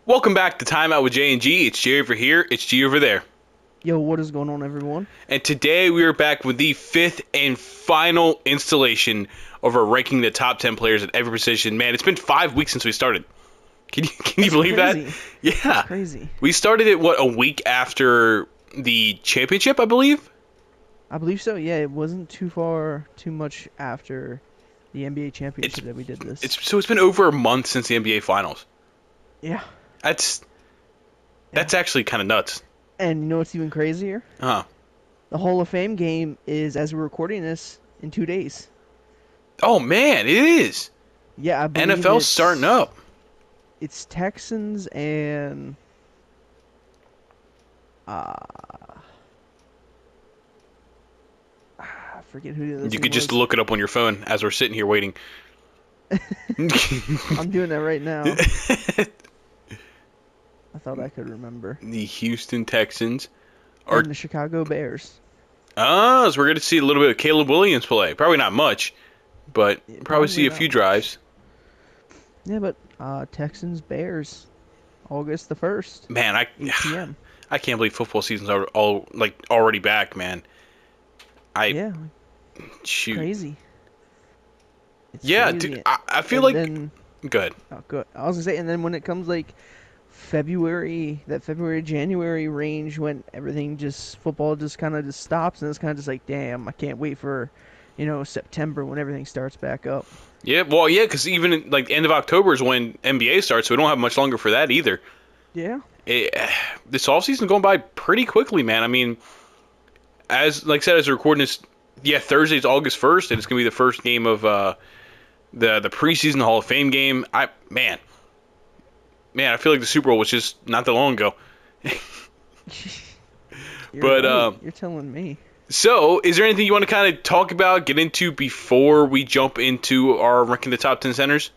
Welcome back to Time Out with J and G. It's J over here. It's G over there. Yo, what is going on, everyone? And today we are back with the fifth and final installation of our ranking the top 10 players at every position. Man, it's been 5 weeks since we started. Can you believe Crazy. that? Yeah. That's crazy. We started it, a week after the championship, I believe? I believe so. Yeah, it wasn't too much after the NBA It's championship that we did this. it's been over a month since the NBA finals. Yeah. That's Yeah. actually kind of nuts. And you know what's even crazier? Huh. The Hall of Fame game is, as we're recording this, in 2 days. Oh man, it is. Yeah, I believe NFL's starting up. It's Texans and I forget who the other You team could just was. look it up on your phone as we're sitting here waiting. I'm doing that right now. I thought I could remember. The Houston Texans are. And the Chicago Bears. So we're going to see a little bit of Caleb Williams play. Probably not much, but probably see a not few much. drives. Yeah, but Texans Bears, August the 1st, Man, 8 p.m. I can't believe football season's all like already back, man. Yeah, Shoot. crazy. It's Yeah, crazy. dude, I feel And like then, good. oh, good. I was gonna say, and then when it comes like February, January range, when everything just football just kind of just stops, and it's kind of just like, damn, I can't wait for, September when everything starts back up. Yeah, well, yeah, because even like the end of October is when NBA starts, so we don't have much longer for that either. Yeah. It, this offseason going by pretty quickly, man. I mean, as like I said, as we're recording this, yeah, Thursday's August 1st, and it's gonna be the first game of the preseason Hall of Fame game. Man, I feel like the Super Bowl was just not that long ago. You're But right. You're telling me. so is there anything you want to kind of talk about, get into before we jump into our ranking the top 10 centers?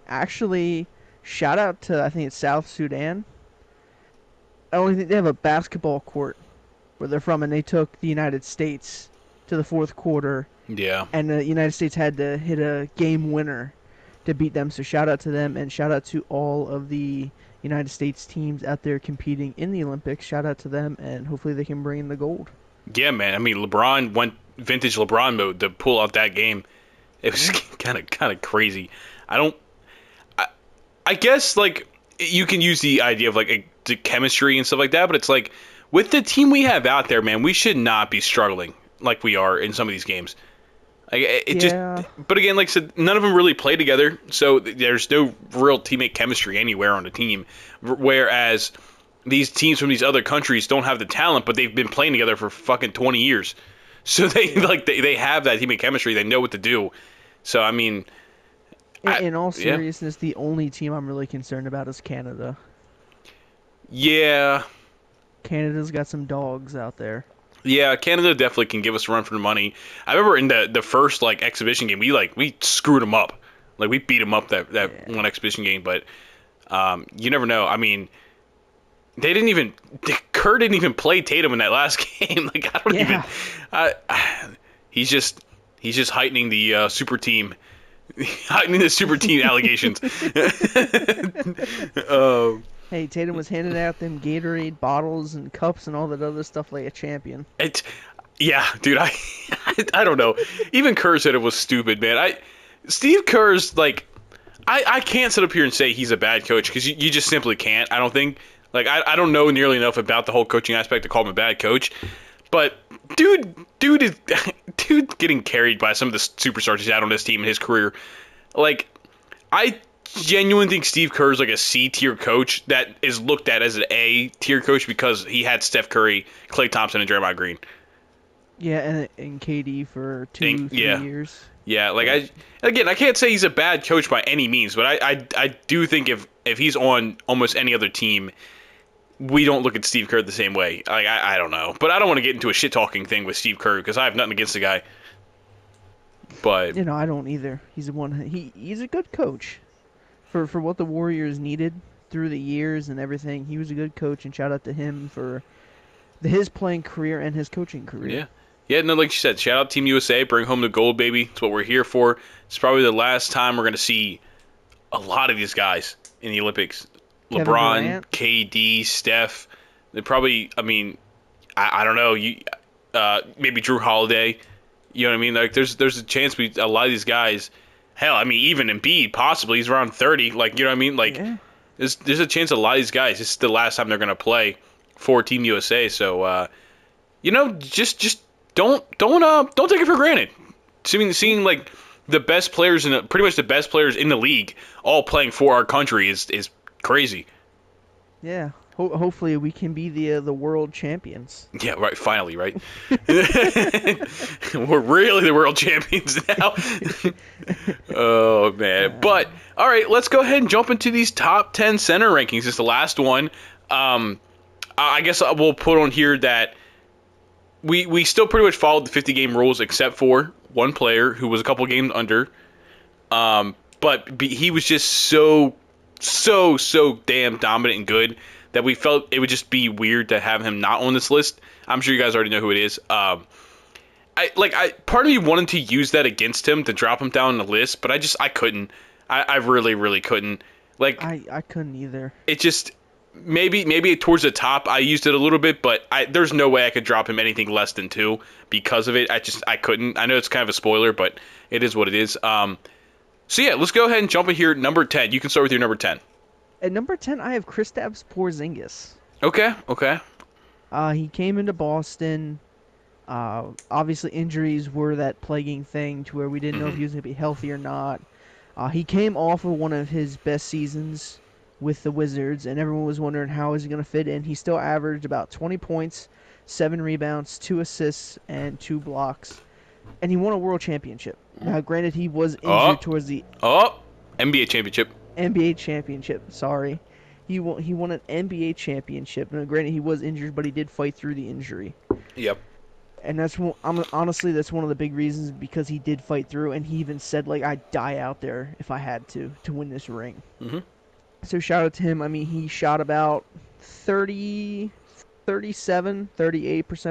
Actually, shout out to I think it's South Sudan. I only think they have a basketball court where they're from, and they took the United States to the fourth quarter, Yeah. and the United States had to hit a game winner to beat them. So shout out to them, and shout out to all of the United States teams out there competing in the Olympics. Shout out to them, and hopefully they can bring in the gold. Yeah, man. I mean, LeBron went vintage LeBron mode to pull out that game. It was kind of crazy. I don't. I guess like you can use the idea of like the chemistry and stuff like that, but it's like with the team we have out there, man, we should not be struggling like we are in some of these games. Like Yeah. but again, like I said, none of them really play together, so there's no real teammate chemistry anywhere on the team. Whereas these teams from these other countries don't have the talent, but they've been playing together for fucking 20 years. So they have that teammate chemistry. They know what to do. So I mean, In all yeah. seriousness, the only team I'm really concerned about is Canada. Yeah, Canada's got some dogs out there. yeah, Canada definitely can give us a run for the money. I remember in the first like exhibition game, we screwed them up, like we beat them up that Yeah. one exhibition game. But you never know. I mean, Kerr didn't even play Tatum in that last game. Like I don't even. Yeah. He's just heightening the super team, heightening the super team allegations. Um. Hey, Tatum was handing out them Gatorade bottles and cups and all that other stuff like a champion. Yeah, dude, I don't know. Even Kerr said it was stupid, man. Steve Kerr's like, I can't sit up here and say he's a bad coach because you just simply can't. I don't think. Like, I don't know nearly enough about the whole coaching aspect to call him a bad coach. But dude getting carried by some of the superstars he's had on this team in his career. Like, I genuinely think Steve Kerr is like a C tier coach that is looked at as an A tier coach because he had Steph Curry, Klay Thompson, and Draymond Green. Yeah, and KD for three Yeah. years. Yeah, like I can't say he's a bad coach by any means, but I do think if he's on almost any other team, we don't look at Steve Kerr the same way. Like I don't know, but I don't want to get into a shit talking thing with Steve Kerr because I have nothing against the guy. But I don't either. He's a good coach for what the Warriors needed through the years and everything. He was a good coach, and shout out to him for his playing career and his coaching career. yeah. Yeah, no, like you said, shout out Team USA, bring home the gold, baby. It's what we're here for. It's probably the last time we're going to see a lot of these guys in the Olympics. Kevin LeBron, Durant. KD, Steph. They probably. I mean, I don't know. Maybe Drew Holiday. You know what I mean? Like, there's a chance a lot of these guys. Hell, I mean, even Embiid possibly he's around 30. Like, you know what I mean? Like, Yeah. there's a chance a lot of these guys. This is the last time they're gonna play for Team USA. So, just don't take it for granted. Seeing like the best players pretty much the best players in the league all playing for our country is crazy. Yeah. Hopefully we can be the world champions. Yeah, right. Finally, right? We're really the world champions now. Oh man! But all right, let's go ahead and jump into these top 10 center rankings. It's the last one. I guess we'll put on here that we still pretty much followed the 50 game rules except for one player who was a couple games under. But he was just so damn dominant and good that we felt it would just be weird to have him not on this list. I'm sure you guys already know who it is. Part of me wanted to use that against him to drop him down the list, but I couldn't. I really couldn't. Like, I couldn't either. it just maybe towards the top I used it a little bit, but there's no way I could drop him anything less than 2 because of it. I couldn't. I know it's kind of a spoiler, but it is what it is. So yeah, let's go ahead and jump in here. Number 10. You can start with your number 10. At number 10, I have Kristaps Porzingis. Okay. He came into Boston. Obviously, injuries were that plaguing thing to where we didn't know if he was going to be healthy or not. He came off of one of his best seasons with the Wizards, and everyone was wondering how is he going to fit in. He still averaged about 20 points, 7 rebounds, 2 assists, and 2 blocks. And he won a world championship. Now, granted, he was injured towards the NBA championship. NBA championship. Sorry, he won an NBA championship. Now, granted, he was injured, but he did fight through the injury. Yep. And honestly, that's one of the big reasons because he did fight through, and he even said like I'd die out there if I had to win this ring. Mm-hmm. So shout out to him. I mean, he shot about 38%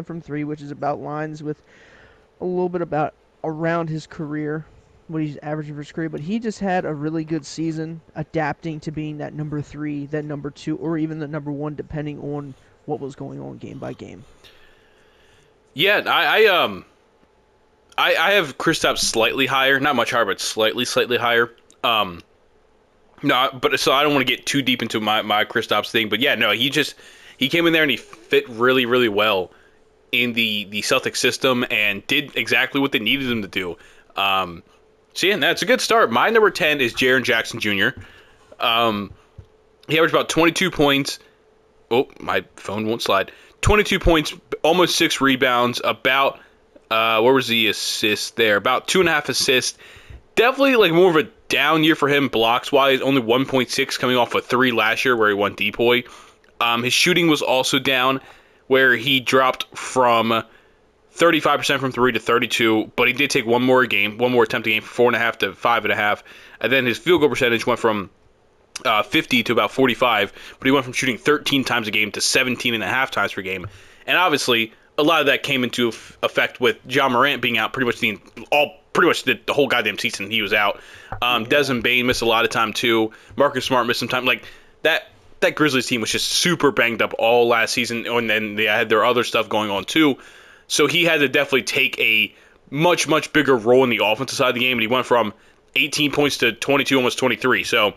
from 3, which is about lines with a little bit about around his career, what he's averaging for his career. But he just had a really good season adapting to being that number 3, that number 2, or even the number 1, depending on what was going on game by game. Yeah, I have Kristaps slightly higher, not much higher, but slightly higher. No, but so I don't want to get too deep into my Kristaps thing, but yeah, no, he came in there and he fit really well in the Celtics system and did exactly what they needed him to do. So yeah, that's a good start. My number 10 is Jaren Jackson Jr. He averaged about 22 points. Oh, my phone won't slide. 22 points, almost 6 rebounds, about where was the assist there? About 2.5 assists. Definitely like more of a down year for him blocks wise. Only 1.6 coming off a 3 last year where he won DPOY. His shooting was also down where he dropped from 35% from 3 to 32, but he did take one more attempt a game from 4.5 to 5.5, and then his field goal percentage went from 50 to about 45, but he went from shooting 13 times a game to 17.5 times per game, and obviously a lot of that came into effect with Ja Morant being out pretty much the whole goddamn season. He was out. Desmond Bane missed a lot of time too. Marcus Smart missed some time. Like that Grizzlies team was just super banged up all last season, and then they had their other stuff going on too. So he had to definitely take a much bigger role in the offensive side of the game, and he went from 18 points to 22, almost 23. So,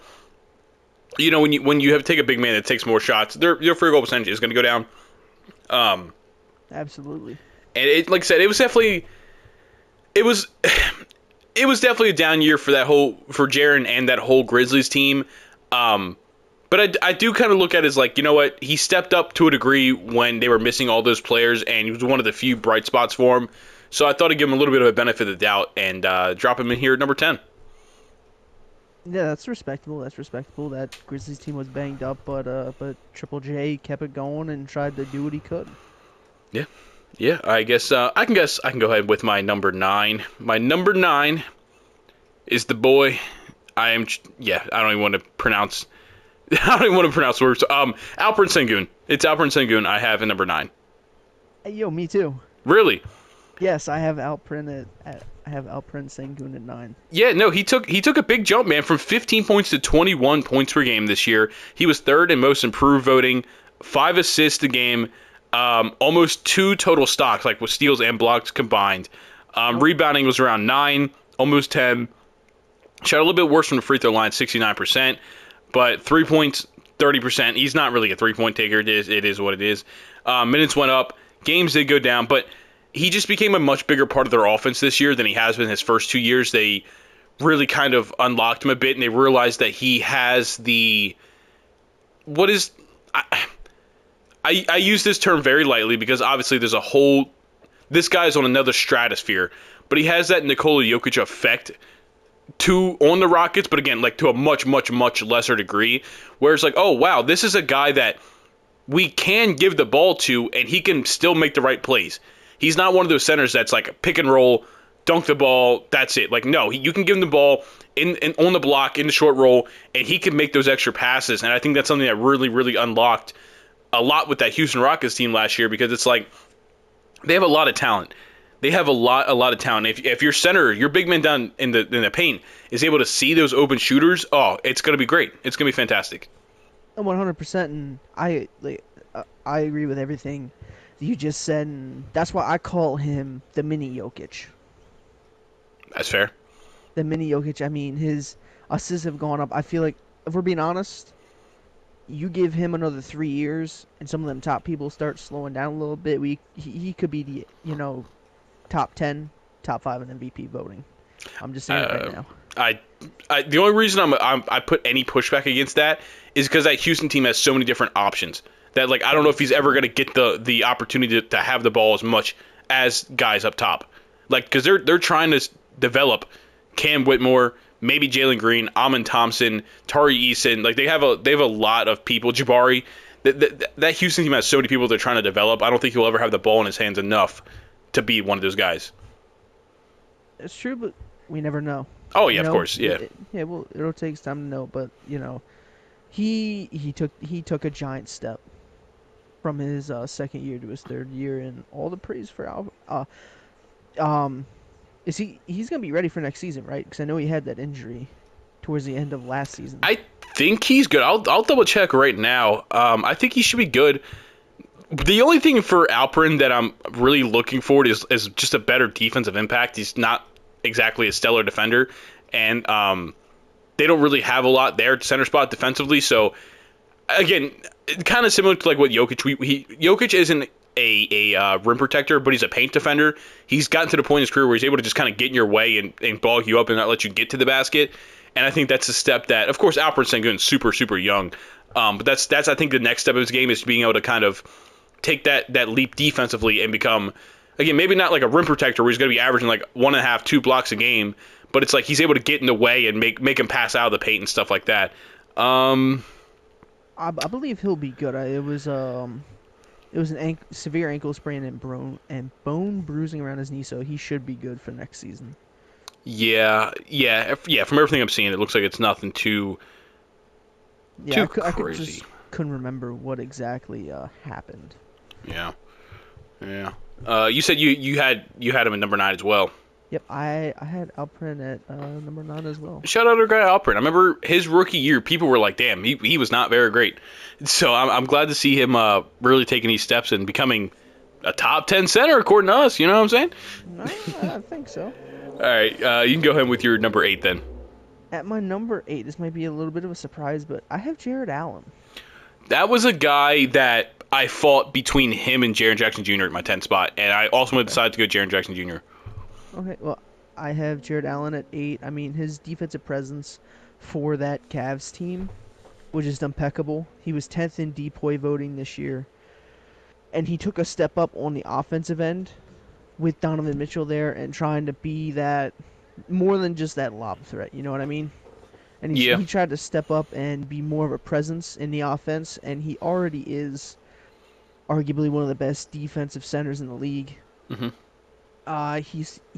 you know, when you have to take a big man that takes more shots, your free goal percentage is going to go down. Absolutely. And like I said, it was definitely a down year for Jaren and that whole Grizzlies team. But I do kind of look at it as like, you know what? He stepped up to a degree when they were missing all those players, and he was one of the few bright spots for him. So I thought I'd give him a little bit of a benefit of the doubt and drop him in here at number 10. Yeah, that's respectable. That Grizzlies team was banged up, but Triple J kept it going and tried to do what he could. Yeah. I guess I can go ahead with my number 9. My number 9 is the boy. I don't even want to pronounce. I don't even want to pronounce words. Alperen Sengun. It's Alperen Sengun I have at number 9. Hey, yo, me too. Really? Yes, I have Alperen at I have Alperen Sengun at 9. Yeah, no, he took a big jump, man, from 15 points to 21 points per game this year. He was third in most improved voting, 5 assists a game, almost 2 total stocks, like with steals and blocks combined. Rebounding was around 9, almost 10. Shot a little bit worse from the free throw line, 69%, but 3 points, 30%. He's not really a 3-point taker. It is what it is. Minutes went up, games did go down, but he just became a much bigger part of their offense this year than he has been his first 2 years. They really kind of unlocked him a bit, and they realized that he has the what is I use this term very lightly because obviously there's a whole this guy's on another stratosphere, but he has that Nikola Jokic effect on the Rockets, but again, like to a much, much, much lesser degree, where it's like, oh wow, this is a guy that we can give the ball to, and he can still make the right plays. He's not one of those centers that's like pick and roll, dunk the ball, that's it. Like no, you can give him the ball in on the block in the short roll, and he can make those extra passes. And I think that's something that really, really unlocked a lot with that Houston Rockets team last year because it's like they have a lot of talent. They have a lot of talent. If your center, your big man down in the paint is able to see those open shooters, oh, it's gonna be great. It's gonna be fantastic. 100%, and I agree with everything that you just said, and that's why I call him the mini Jokic. That's fair. The mini Jokic. I mean, his assists have gone up. I feel like, if we're being honest, you give him another 3 years, and some of them top people start slowing down a little bit. He could be the top 10, top 5 in MVP voting. I'm just saying it right now. The only reason I put any pushback against that is because that Houston team has so many different options that like I don't know if he's ever going to get the opportunity to have the ball as much as guys up top, like because they're trying to develop Cam Whitmore, maybe Jalen Green, Amin Thompson, Tari Eason. Like they have a lot of people. Jabari. That Houston team has so many people they're trying to develop. I don't think he'll ever have the ball in his hands enough to be one of those guys. It's true, but we never know. Oh yeah, of course, yeah. Well, it'll take time to know, but he took a giant step from his second year to his third year, and all the praise for he's gonna be ready for next season, right? Because I know he had that injury towards the end of last season. I think he's good. I'll double check right now. I think he should be good. The only thing for Alperen that I'm really looking forward is just a better defensive impact. He's not exactly a stellar defender, and they don't really have a lot there at center spot defensively. So again, kind of similar to like what Jokic. Jokic isn't a rim protector, but he's a paint defender. He's gotten to the point in his career where he's able to just kind of get in your way and bog you up and not let you get to the basket. And I think that's a step that, of course, Alperen Sengun is super, super young. But that's I think the next step of his game is being able to kind of take that leap defensively and become, again, maybe not like a rim protector where he's going to be averaging like 1.5, 2 blocks a game, but it's like he's able to get in the way and make him pass out of the paint and stuff like that. I believe he'll be good. It was an severe ankle sprain and bone bruising around his knee, so he should be good for next season. Yeah. From everything I'm seeing, it looks like it's nothing too crazy. Couldn't remember what exactly happened. Yeah. You said you had him at number 9 as well. Yep, I had Alperen at number 9 as well. Shout out to guy Alperen. I remember his rookie year, people were like, "Damn, he was not very great." So I'm glad to see him really taking these steps and becoming a top 10 center according to us. You know what I'm saying? I think so. All right, you can go ahead with your number 8 then. At my number 8, this might be a little bit of a surprise, but I have Jared Allen. That was a guy that I fought between him and Jaren Jackson Jr. at my 10th spot, and I ultimately decided to go Jaren Jackson Jr. Okay, well, I have Jared Allen at 8. I mean, his defensive presence for that Cavs team was just impeccable. He was 10th in DPOY voting this year, and he took a step up on the offensive end with Donovan Mitchell there and trying to be that more than just that lob threat, you know what I mean? And he tried to step up and be more of a presence in the offense, and he already is arguably one of the best defensive centers in the league. Mm-hmm.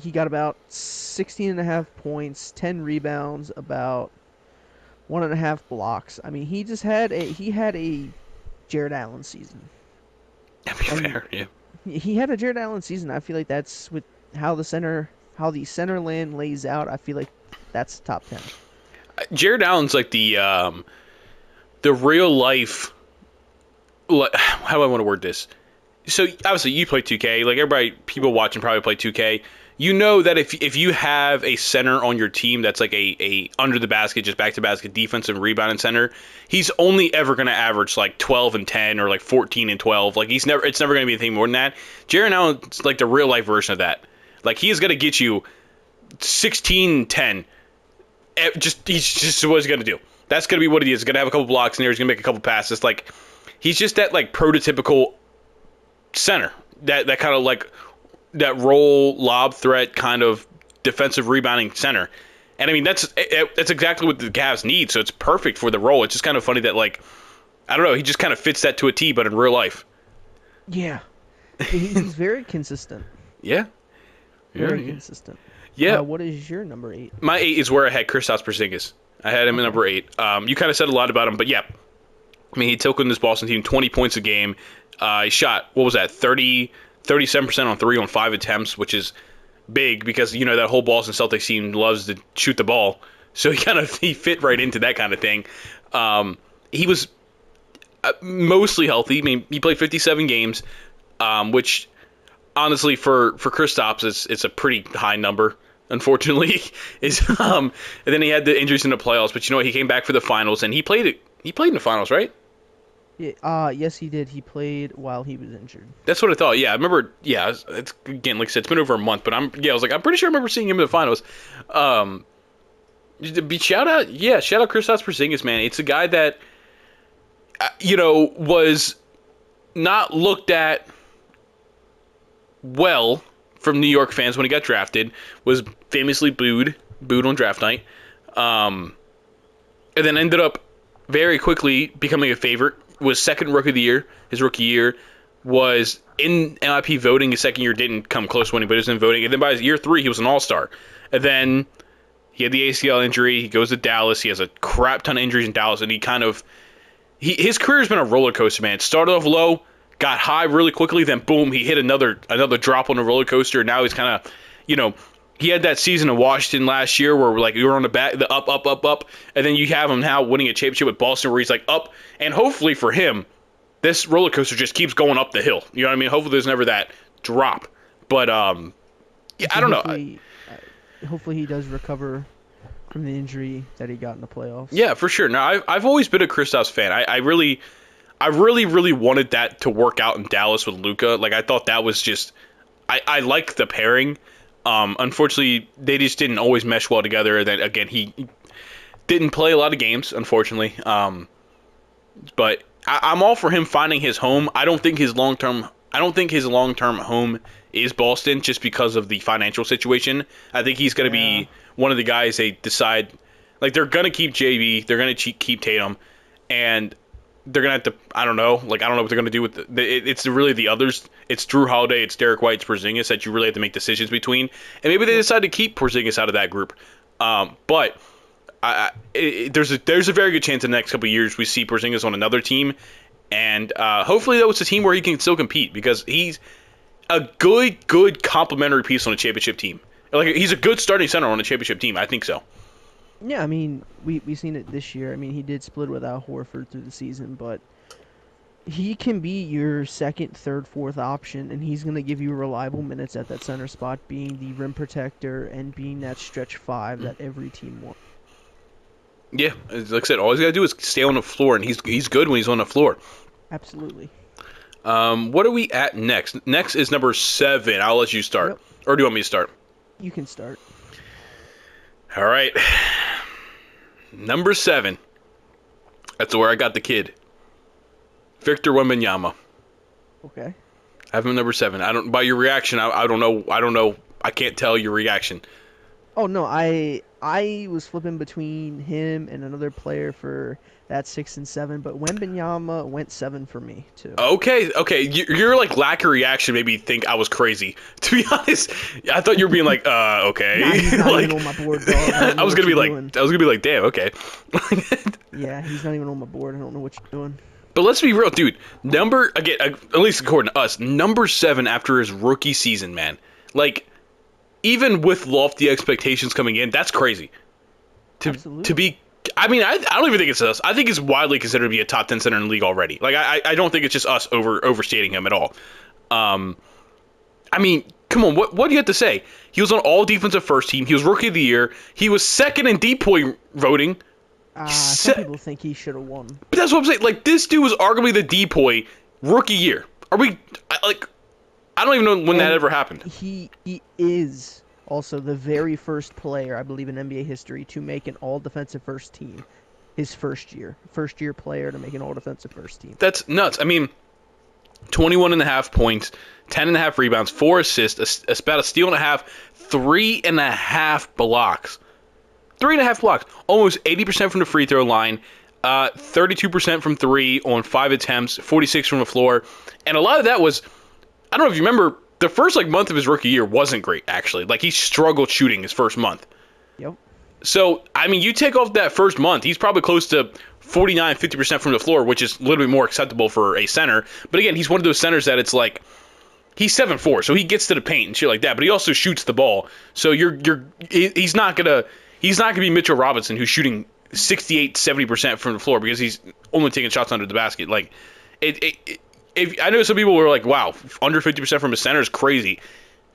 He got about 16.5 points, 10 rebounds, about 1.5 blocks. I mean, he had a Jared Allen season. That'd be fair, yeah. He had a Jared Allen season. I feel like that's with how the center how the center land lays out, I feel like that's top 10. Jared Allen's like the real life. How do I want to word this? So obviously you play 2K. Like everybody, people watching probably play 2K. You know that if you have a center on your team that's like a under the basket, just back to basket defensive rebounding center, he's only ever going to average like 12 and 10 or like 14 and 12. Like it's never going to be anything more than that. Jared Allen's like the real life version of that. Like he is going to get you 16, 10. He's just what he's going to do. That's going to be what he is. He's going to have a couple blocks in there. He's going to make a couple passes. Like he's just that like prototypical center. That kind of like that roll lob threat kind of defensive rebounding center. And I mean that's exactly what the Cavs need. So it's perfect for the role. It's just kind of funny that like I don't know, he just kind of fits that to a T, but in real life. Yeah, he's very consistent. Yeah. Very consistent. Yeah. What is your number 8? My 8 is where I had Kristaps Porzingis. I had him at number 8. You kind of said a lot about him, but yeah. I mean, he took in this Boston team 20 points a game. He shot, what was that, 37% on 3 on 5 attempts, which is big because, you know, that whole Boston Celtics team loves to shoot the ball. So he fit right into that kind of thing. He was mostly healthy. I mean, he played 57 games, which honestly for Kristaps it's a pretty high number. Unfortunately, and then he had the injuries in the playoffs. But you know what? He came back for the finals and he played in the finals, right? Yeah, yes, he did. He played while he was injured. That's what I thought. Yeah, I remember. Yeah, it's again, like I said, it's been over a month, but I was like, I'm pretty sure I remember seeing him in the finals. Shout out Kristaps Porzingis, man. It's a guy that, was not looked at well from New York fans when he got drafted. Was famously booed on draft night, and then ended up very quickly becoming a favorite. Was second rookie of the year. His rookie year was in MIP voting. His second year didn't come close to winning, but he was in voting. And then by his year 3, he was an all-star. And then he had the ACL injury. He goes to Dallas. He has a crap ton of injuries in Dallas, and his career has been a roller coaster, man. It started off low, got high really quickly, then boom, he hit another drop on the roller coaster. Now he's kind of, he had that season in Washington last year where like we were on the up, and then you have him now winning a championship with Boston where he's like up, and hopefully for him, this roller coaster just keeps going up the hill. You know what I mean? Hopefully there's never that drop. But yeah, I don't know. Hopefully he does recover from the injury that he got in the playoffs. Yeah, for sure. Now I've always been a Kristaps fan. I really wanted that to work out in Dallas with Luka. Like I thought that was just I like the pairing. Unfortunately, they just didn't always mesh well together. And then again, he didn't play a lot of games, unfortunately. But I'm all for him finding his home. I don't think his long-term home is Boston just because of the financial situation. I think he's going to be one of the guys they decide, like they're going to keep JB, they're going to keep Tatum, and they're going to have to, I don't know what they're going to do with it's really the others. It's Drew Holiday, it's Derek White, it's Porzingis that you really have to make decisions between. And maybe they decide to keep Porzingis out of that group. But there's a very good chance in the next couple of years we see Porzingis on another team. And hopefully that was a team where he can still compete because he's a good complementary piece on a championship team. Like he's a good starting center on a championship team. I think so. Yeah, I mean, we've seen it this year. I mean, he did split with Al Horford through the season, but he can be your second, third, fourth option, and he's going to give you reliable minutes at that center spot, being the rim protector and being that stretch 5 that every team wants. Yeah, like I said, all he's got to do is stay on the floor, and he's good when he's on the floor. Absolutely. What are we at next? Next is number 7. I'll let you start. Yep. Or do you want me to start? You can start. All right. Number 7. That's where I got the kid. Victor Wembanyama. Okay. I have him number 7. By your reaction, I don't know. I can't tell your reaction. Oh no, I was flipping between him and another player for that 6 and 7, but Wembanyama went 7 for me too. Okay. Your like lack of reaction made me think I was crazy. To be honest, I thought you were being like, okay. Nah, he's not even on my board, dog. I was gonna be like, damn, okay. Yeah, he's not even on my board. I don't know what you're doing. But let's be real, dude. At least according to us, number 7 after his rookie season, man. Like, even with lofty expectations coming in, that's crazy. Absolutely. To be, I mean, I don't even think it's us. I think he's widely considered to be a top 10 center in the league already. Like, I don't think it's just us overstating him at all. I mean, come on, what do you have to say? He was on all defensive first team. He was rookie of the year. He was second in DPOY voting. Some people think he should have won. But that's what I'm saying. Like, this dude was arguably the DPOY rookie year. I don't even know when that ever happened. He is also the very first player, I believe, in NBA history to make an all-defensive first team his first year. First-year player to make an all-defensive first team. That's nuts. I mean, 21.5 points, 10.5 rebounds, 4 assists, about a steal and a half, 3.5 blocks. 3.5 blocks. Almost 80% from the free throw line, 32% from 3 on 5 attempts, 46 from the floor. And a lot of that was, I don't know if you remember, the first month of his rookie year wasn't great, actually. Like, he struggled shooting his first month. Yep. So, I mean, you take off that first month, he's probably close to 49, 50% from the floor, which is a little bit more acceptable for a center. But again, he's one of those centers that it's like, he's 7'4", so he gets to the paint and shit like that, but he also shoots the ball. So he's not gonna be Mitchell Robinson, who's shooting 68, 70% from the floor because he's only taking shots under the basket. Like, if I know some people were like, wow, under 50% from a center is crazy.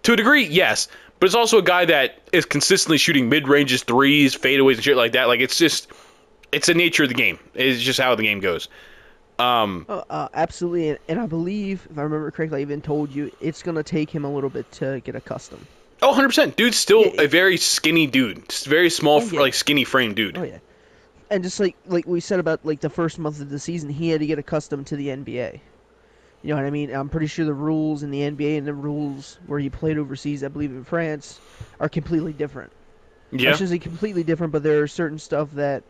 To a degree, yes, but it's also a guy that is consistently shooting mid-ranges, threes, fadeaways, and shit like that. Like, it's the nature of the game. It's just how the game goes. Absolutely, and I believe, if I remember correctly, I even told you it's gonna take him a little bit to get accustomed. Oh, 100%. Dude's still a very skinny dude. Just very small, skinny frame dude. Oh yeah, and just like we said about the first month of the season, he had to get accustomed to the NBA. You know what I mean? I'm pretty sure the rules in the NBA and the rules where he played overseas, I believe in France, are completely different. Yeah. I shouldn't say completely different, but there are certain stuff that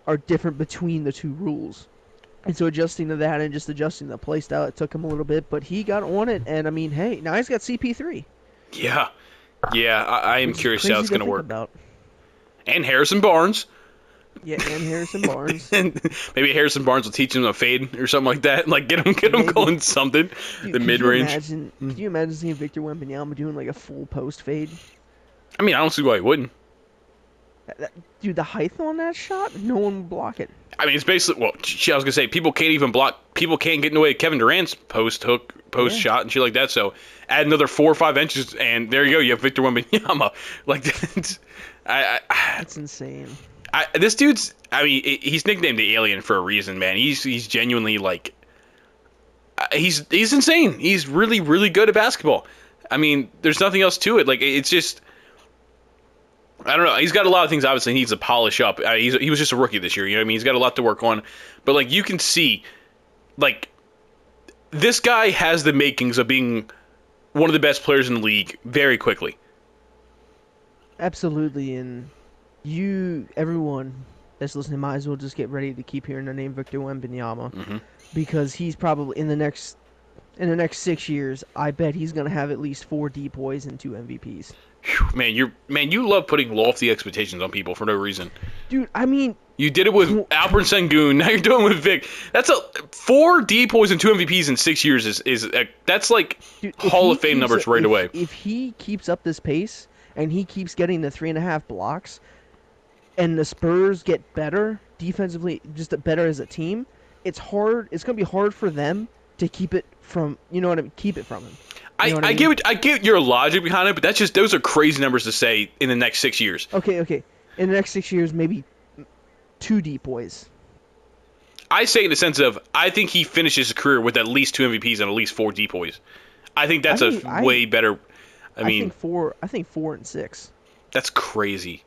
are different between the two rules. And so adjusting to that and just adjusting the play style, it took him a little bit, but he got on it. And I mean, hey, now he's got CP3. Yeah. I am curious how it's going to work. About. And Harrison Barnes. Yeah, and Harrison Barnes. And maybe Harrison Barnes will teach him a fade or something like that. Like, get him going something. Dude, the mid-range. Could you imagine seeing Victor Wembanyama doing a full post fade? I mean, I don't see why he wouldn't. Dude, the height on that shot, no one would block it. I mean, it's basically, I was going to say, people can't get in the way of Kevin Durant's post shot and shit like that. So add another 4 or 5 inches, and there you go. You have Victor Wembanyama. Like, that's insane. This dude's, I mean, he's nicknamed the Alien for a reason, man. He's genuinely, like, he's insane. He's really, really good at basketball. I mean, there's nothing else to it. Like, it's just, I don't know. He's got a lot of things, obviously, he needs to polish up. He was just a rookie this year, you know what I mean? He's got a lot to work on. But, like, you can see, like, this guy has the makings of being one of the best players in the league very quickly. Absolutely, and everyone that's listening might as well just get ready to keep hearing the name Victor Wembanyama, because he's probably in the next 6 years, I bet he's gonna have at least 4 DPOYs and 2 MVPs. You love putting lofty expectations on people for no reason. Dude, I mean, you did it with Alperen Sengun. Now you're doing it with Vic. That's 4 DPOYs and 2 MVPs in 6 years that's like Hall of Fame numbers right away. If he keeps up this pace and he keeps getting the 3.5 blocks, and the Spurs get better defensively, just better as a team, it's hard. It's gonna be hard for them to keep it from. You know what I mean? Keep it from him. I get your logic behind it, but those are crazy numbers to say in the next 6 years. Okay. In the next 6 years, maybe 2 DPOYs. I say in the sense of, I think he finishes his career with at least 2 MVPs and at least 4 DPOYs. I think that's way better. I think 4 and 6. That's crazy.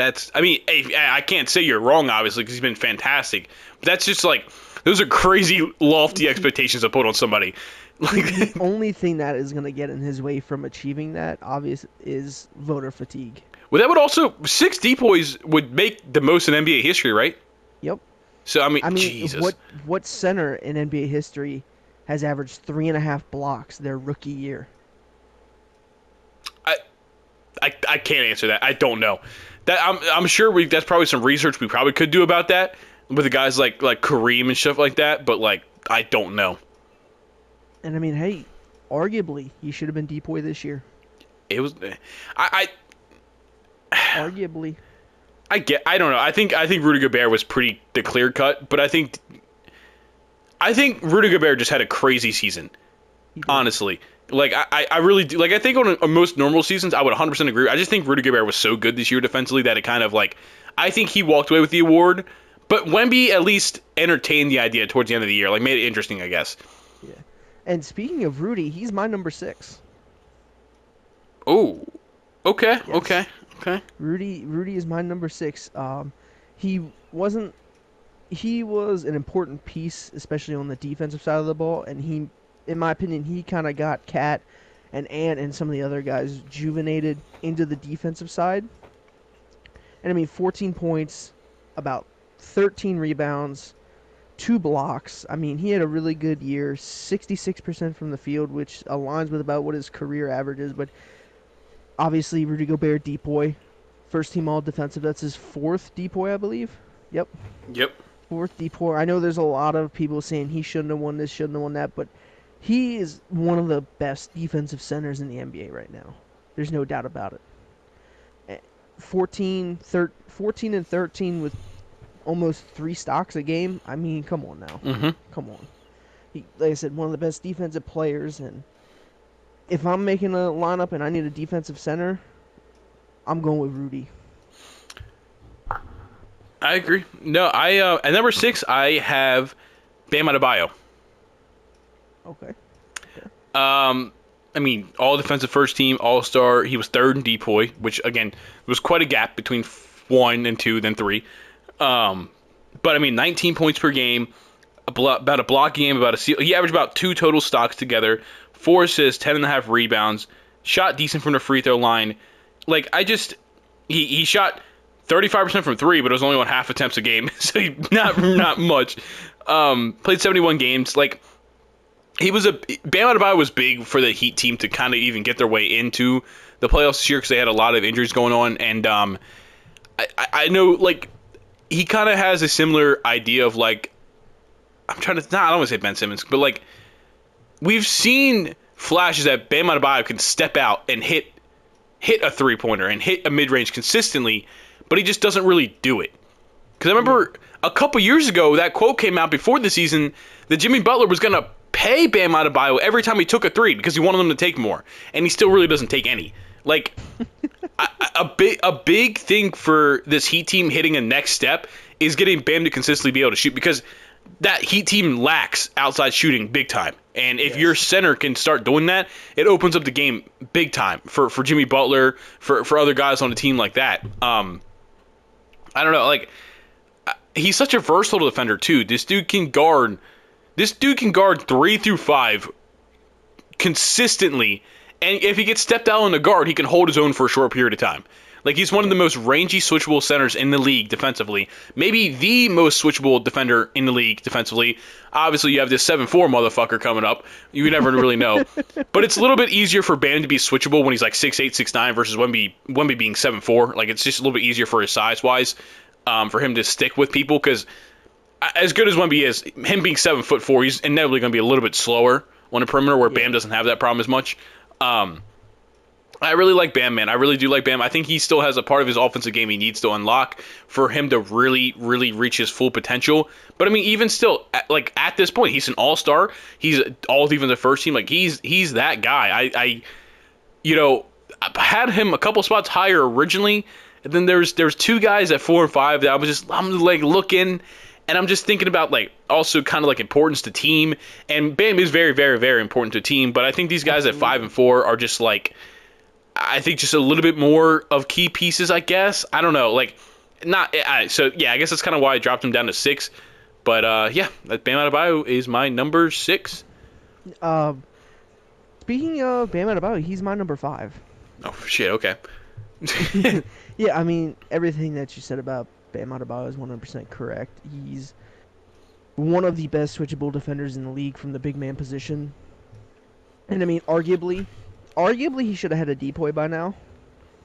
I can't say you're wrong, obviously, because he's been fantastic. But that's just like, those are crazy, lofty expectations to put on somebody. The only thing that is going to get in his way from achieving that, obviously, is voter fatigue. Well, that would also, 6 DPOYs would make the most in NBA history, right? Yep. So, I mean Jesus. What center in NBA history has averaged 3.5 blocks their rookie year? I can't answer that. I don't know. That I'm sure that's probably some research we probably could do about that with the guys like Kareem and stuff like that. But I don't know. And I mean, hey, arguably he should have been DPOY this year. It was. I Arguably. I don't know. I think Rudy Gobert was pretty the clear cut, but I think Rudy Gobert just had a crazy season. He did. Honestly, like I really do. Like I think on most normal seasons, I would 100% agree. I just think Rudy Gobert was so good this year defensively that it kind of like I think he walked away with the award. But Wemby at least entertained the idea towards the end of the year, like made it interesting, I guess. Yeah. And speaking of Rudy, he's my number 6. Oh, okay, Yes. okay. Rudy is my number 6. He wasn't. He was an important piece, especially on the defensive side of the ball, and he, in my opinion, he kind of got Cat and Ant and some of the other guys juvenated into the defensive side. And I mean, 14 points, about 13 rebounds, 2 blocks. I mean, he had a really good year, 66% from the field, which aligns with about what his career average is. But obviously, Rudy Gobert, deep boy, first team all defensive. That's his 4th deep boy, I believe. Yep. Yep. 4th deep boy. I know there's a lot of people saying he shouldn't have won this, shouldn't have won that, but he is one of the best defensive centers in the NBA right now. There's no doubt about it. 14 and 13 with almost 3 stocks a game. I mean, come on now. Mm-hmm. Come on. He, like I said, one of the best defensive players, and if I'm making a lineup and I need a defensive center, I'm going with Rudy. I agree. No, at number 6 I have Bam Adebayo. Okay. I mean, all defensive first team, all star. He was 3rd in DPOY, which again was quite a gap between 1 and 2, then 3. But I mean, 19 points per game, about a block game, about a steal. He averaged about 2 total stocks together, 4 assists, 10.5 rebounds, shot decent from the free throw line. Like he shot 35% from 3, but it was only on half attempts a game, so not much. Played 71 games. Like Bam Adebayo was big for the Heat team to kind of even get their way into the playoffs this year because they had a lot of injuries going on, and I know like he kind of has a similar idea of like I don't want to say Ben Simmons, but like we've seen flashes that Bam Adebayo can step out and hit a 3-pointer and hit a mid-range consistently, but he just doesn't really do it. Because I remember a couple years ago that quote came out before the season that Jimmy Butler was going to pay Bam Adebayo every time he took a 3 because he wanted him to take more, and he still really doesn't take any. Like a big thing for this Heat team hitting a next step is getting Bam to consistently be able to shoot, because that Heat team lacks outside shooting big time. And if your center can start doing that, it opens up the game big time for Jimmy Butler, for other guys on the team like that. I don't know, like he's such a versatile defender too. This dude can guard 3 through 5 consistently, and if he gets stepped out on the guard, he can hold his own for a short period of time. Like, he's one of the most rangy, switchable centers in the league defensively. Maybe the most switchable defender in the league defensively. Obviously, you have this 7'4" motherfucker coming up. You never really know. But it's a little bit easier for Bam to be switchable when he's like 6'8", 6'9", versus Wemby being 7'4". Like, it's just a little bit easier for his size-wise for him to stick with people, because as good as Wemby is, him being 7'4", he's inevitably going to be a little bit slower on the perimeter, where Bam doesn't have that problem as much. I really like Bam, man. I really do like Bam. I think he still has a part of his offensive game he needs to unlock for him to really, really reach his full potential. But I mean, even still, at this point, he's an all-star. He's all defensive first team. Like, he's that guy. I had him a couple spots higher originally, and then there's 2 guys at 4 and 5 that I'm like looking, and I'm just thinking about like also kind of like importance to team. And Bam is very, very, very important to team. But I think these guys at 5 and 4 are just like, I think just a little bit more of key pieces, I guess. I don't know. Like, I guess that's kind of why I dropped him down to 6. But, Bam Adebayo is my number 6. Speaking of Bam Adebayo, he's my number 5. Oh, shit, okay. Yeah, I mean, everything that you said about Bam Adebayo is 100% correct. He's one of the best switchable defenders in the league from the big man position. And, I mean, arguably he should have had a depoy by now.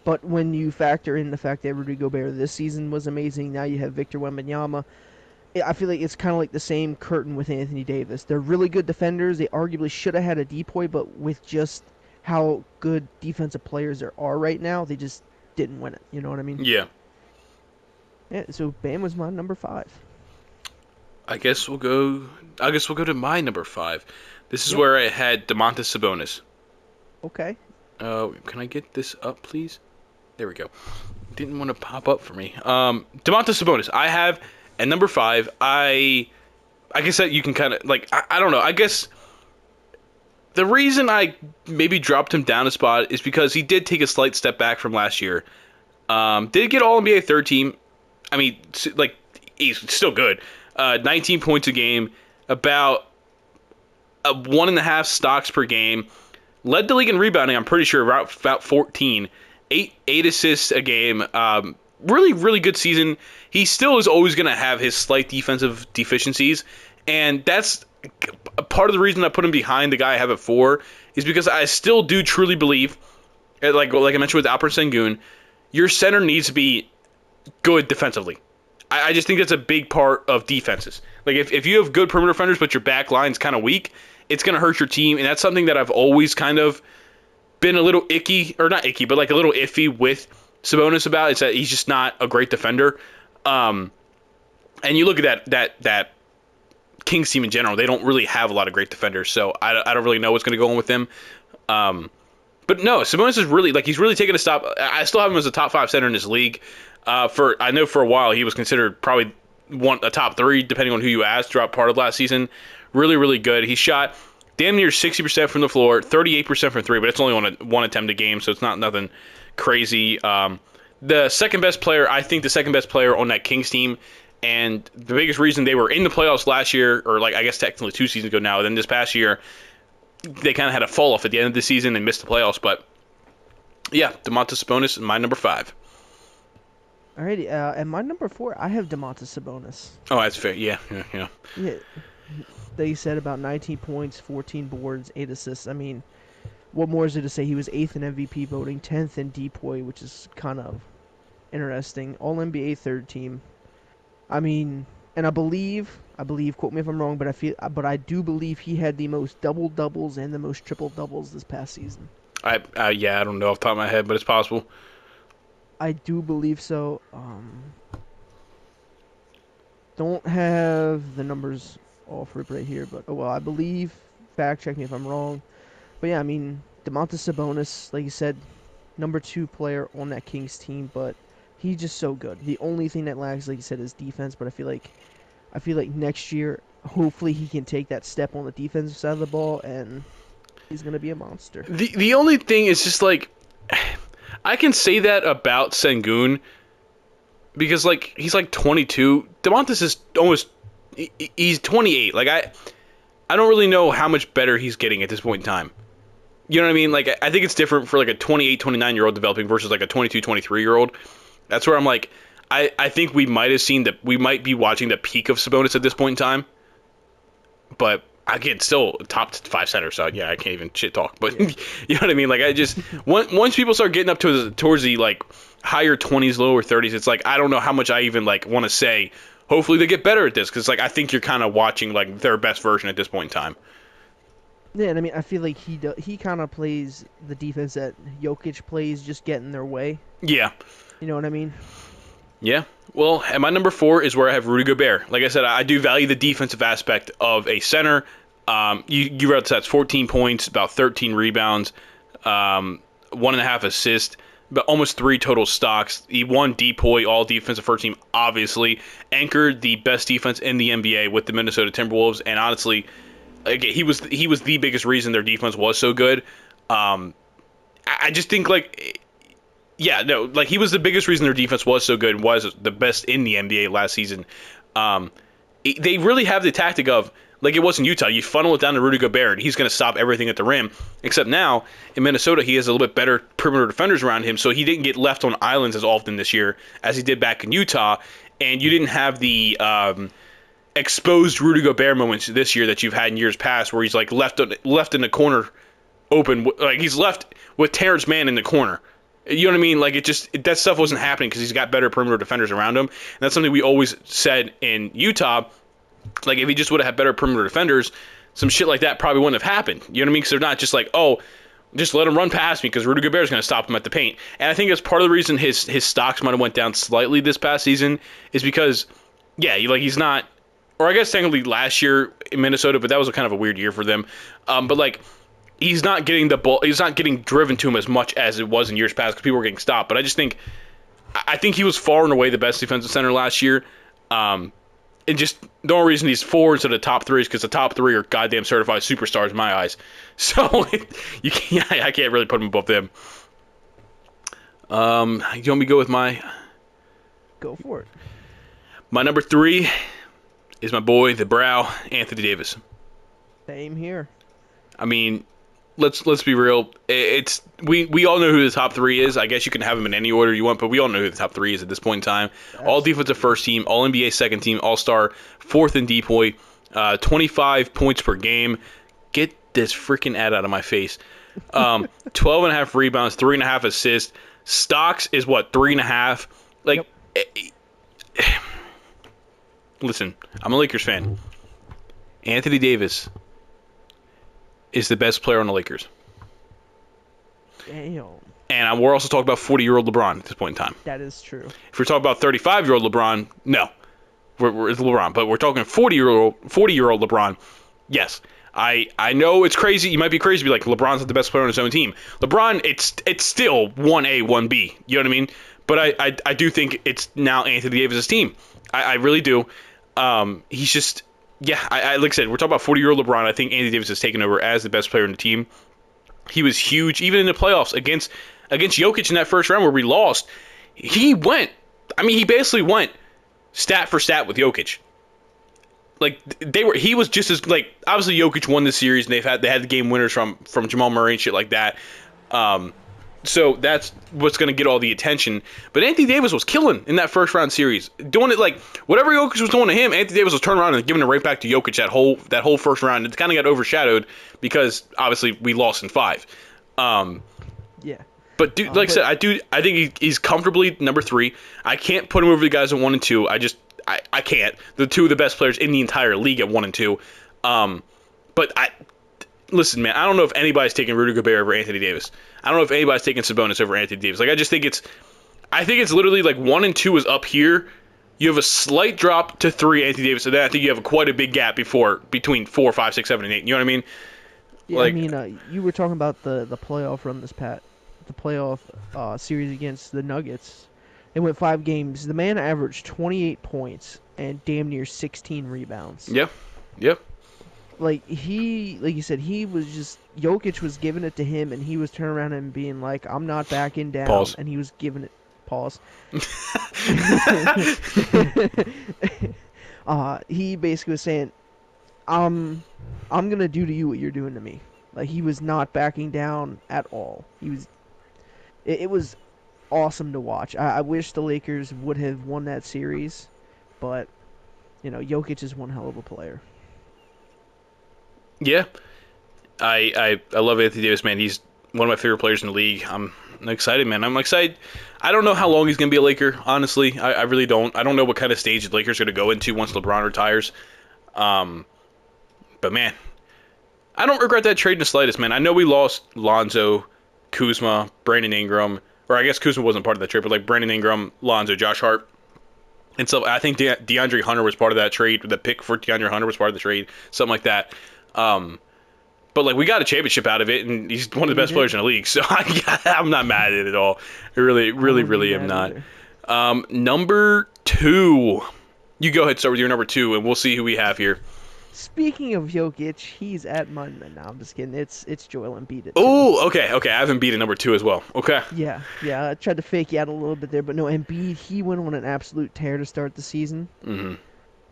But when you factor in the fact that Rudy Gobert this season was amazing, now you have Victor Wembanyama, I feel like it's kind of like the same curtain with Anthony Davis. They're really good defenders. They arguably should have had a depoy, but with just how good defensive players there are right now. They just didn't win it. You know what I mean? Yeah. Yeah. So Bam was my number 5. I guess we'll go. I guess we'll go to my number 5. This is Yep. where I had Domantas Sabonis. Okay. Can I get this up, please? There we go. Didn't want to pop up for me. Domantas Sabonis. I have at number 5. I guess that you can kind of like. I don't know. I guess the reason I maybe dropped him down a spot is because he did take a slight step back from last year. Did get All NBA third team. I mean, like he's still good. 19 points a game, about 1.5 stocks per game. Led the league in rebounding, I'm pretty sure, about 14. Eight assists a game. Really, really good season. He still is always going to have his slight defensive deficiencies, and that's part of the reason I put him behind the guy I have at 4 is because I still do truly believe, like I mentioned with Alper Sengun, your center needs to be good defensively. I just think that's a big part of defenses. Like if you have good perimeter defenders but your back line's kind of weak, it's going to hurt your team, and that's something that I've always kind of been a little icky, or not icky, but like a little iffy with Sabonis about. It's that he's just not a great defender. And you look at that Kings team in general, they don't really have a lot of great defenders, so I don't really know what's going to go on with him. But no, Sabonis is really, like, he's really taken a stop. I still have him as a top 5 center in this league. I know for a while he was considered probably a top 3, depending on who you asked, throughout part of last season. Really, really good. He shot damn near 60% from the floor, 38% from 3, but it's only on one attempt a game, so it's not nothing crazy. The second best player on that Kings team, and the biggest reason they were in the playoffs last year, or like I guess technically 2 seasons ago now, then this past year, they kind of had a fall off at the end of the season and missed the playoffs. But yeah, Domantas Sabonis, my number 5. Alrighty. And my number 4, I have Domantas Sabonis. Oh, that's fair. Yeah. Yeah. They said about 19 points, 14 boards, 8 assists. I mean, what more is there to say? He was 8th in MVP voting, 10th in DPOY, which is kind of interesting. All NBA third team. I mean, and I believe, quote me if I'm wrong, but I do believe he had the most double doubles and the most triple doubles this past season. I don't know off the top of my head, but it's possible. I do believe so. Don't have the numbers all for it right here, but I believe. Fact check me if I'm wrong. But yeah, I mean, Domantas Sabonis, like you said, number 2 player on that Kings team, but he's just so good. The only thing that lags, like you said, is defense. But I feel like next year, hopefully, he can take that step on the defensive side of the ball, and he's gonna be a monster. The only thing is just like, I can say that about Sengun because like he's like 22. Domantas is he's 28. Like I don't really know how much better he's getting at this point in time. You know what I mean? Like I think it's different for like a 28, 29-year-old developing versus like a 22, 23-year-old. That's where I'm like, I think we might be watching the peak of Sabonis at this point in time. But again, still top 5 center, so yeah, I can't even shit talk. But yeah. You know what I mean? Like I just once people start getting up towards the like higher 20s, lower 30s, it's like I don't know how much I even like want to say. Hopefully they get better at this, because like I think you're kind of watching like their best version at this point in time. Yeah, and I mean, I feel like he kind of plays the defense that Jokic plays, just getting their way. Yeah. You know what I mean? Yeah. Well, at my number 4 is where I have Rudy Gobert. Like I said, I do value the defensive aspect of a center. You wrote that's 14 points, about 13 rebounds, 1.5 assists, but almost 3 total stocks. He won DPOY, all defensive first team, obviously. Anchored the best defense in the NBA with the Minnesota Timberwolves, and honestly, again, he was the biggest reason their defense was so good. I just think like, yeah, no, like he was the biggest reason their defense was so good, was the best in the NBA last season. They really have the tactic of, like it was in Utah, you funnel it down to Rudy Gobert, and he's going to stop everything at the rim. Except now, in Minnesota, he has a little bit better perimeter defenders around him, so he didn't get left on islands as often this year as he did back in Utah, and you didn't have the exposed Rudy Gobert moments this year that you've had in years past, where he's like left in the corner open, like he's left with Terrence Mann in the corner. You know what I mean? Like that stuff wasn't happening because he's got better perimeter defenders around him. And that's something we always said in Utah. Like if he just would have had better perimeter defenders, some shit like that probably wouldn't have happened. You know what I mean? Because they're not just like, oh, Just let him run past me because Rudy Gobert is going to stop him at the paint. And I think that's part of the reason his stocks might have went down slightly this past season is because, yeah, he's not, or I guess technically last year in Minnesota, but that was kind of a weird year for them. But like, he's not getting the ball, he's not getting driven to him as much as it was in years past because people were getting stopped. But I think he was far and away the best defensive center last year. And just the only reason he's 4 instead of the top 3 is because the top 3 are goddamn certified superstars in my eyes. So I can't really put him above them. You want me to go with Go for it. My number 3 is my boy, the Brow, Anthony Davis. Same here. I mean, let's be real. We all know who the top 3 is. I guess you can have them in any order you want, but we all know who the top 3 is at this point in time. Absolutely. All defensive first team, all NBA second team, all star, 4th in DPOY, 25 points per game. Get this freaking ad out of my face. 12.5 rebounds, 3.5 assists. Stocks is what, 3.5? Like, yep. Listen, I'm a Lakers fan. Anthony Davis is the best player on the Lakers. Damn. And we're also talking about 40-year-old LeBron at this point in time. That is true. If we're talking about 35-year-old LeBron, no. It's LeBron. But we're talking 40-year-old LeBron, yes. I know it's crazy. You might be crazy to be like, LeBron's not the best player on his own team. LeBron, it's still 1A, 1B. You know what I mean? But I do think it's now Anthony Davis' team. I really do. He's just... Yeah, like I said, we're talking about 40-year-old LeBron. I think Anthony Davis has taken over as the best player on the team. He was huge, even in the playoffs against Jokic in that first round where we lost. He basically went stat for stat with Jokic. Like he was just as like obviously Jokic won the series and they had the game winners from Jamal Murray and shit like that. So that's what's going to get all the attention. But Anthony Davis was killing in that first round series. Doing it like whatever Jokic was doing to him, Anthony Davis was turning around and giving it right back to Jokic that whole first round. It kind of got overshadowed because obviously we lost in 5. Yeah. But dude, like I said, I think he's comfortably number 3. I can't put him over the guys at 1 and 2. I can't. The 2 of the best players in the entire league at 1 and 2. But listen, man, I don't know if anybody's taking Rudy Gobert over Anthony Davis. I don't know if anybody's taking Sabonis over Anthony Davis. Like, I think it's literally like 1 and 2 is up here. You have a slight drop to 3, Anthony Davis, and then I think you have quite a big gap between 4, 5, 6, 7, and 8. You know what I mean? Yeah, like, I mean, you were talking about the playoff run the playoff series against the Nuggets. They went 5 games. The man averaged 28 points and damn near 16 rebounds. Yeah. Yep. Like you said, he was just Jokic was giving it to him, and he was turning around and being like, "I'm not backing down." Pause. And he was giving it. Pause. He basically was saying, I'm gonna do to you what you're doing to me." Like he was not backing down at all. It was awesome to watch. I wish the Lakers would have won that series, but Jokic is one hell of a player. Yeah, I love Anthony Davis, man. He's one of my favorite players in the league. I'm excited, man. I'm excited. I don't know how long he's going to be a Laker, honestly. I really don't. I don't know what kind of stage the Lakers are going to go into once LeBron retires. But, man, I don't regret that trade in the slightest, man. I know we lost Lonzo, Kuzma, Brandon Ingram. Or I guess Kuzma wasn't part of that trade, but like Brandon Ingram, Lonzo, Josh Hart. And so I think DeAndre Hunter was part of that trade. The pick for DeAndre Hunter was part of the trade. Something like that. But like we got a championship out of it, and he's one of the best players in the league. So I'm not mad at it at all. I really am not. Number 2. You go ahead, start with your number 2, and we'll see who we have here. Speaking of Jokic, he's at mine. No, I'm just kidding. It's Joel Embiid. Oh, okay. I have Embiid at number 2 as well. Okay. Yeah. I tried to fake you out a little bit there, but no, Embiid, he went on an absolute tear to start the season. Mm-hmm.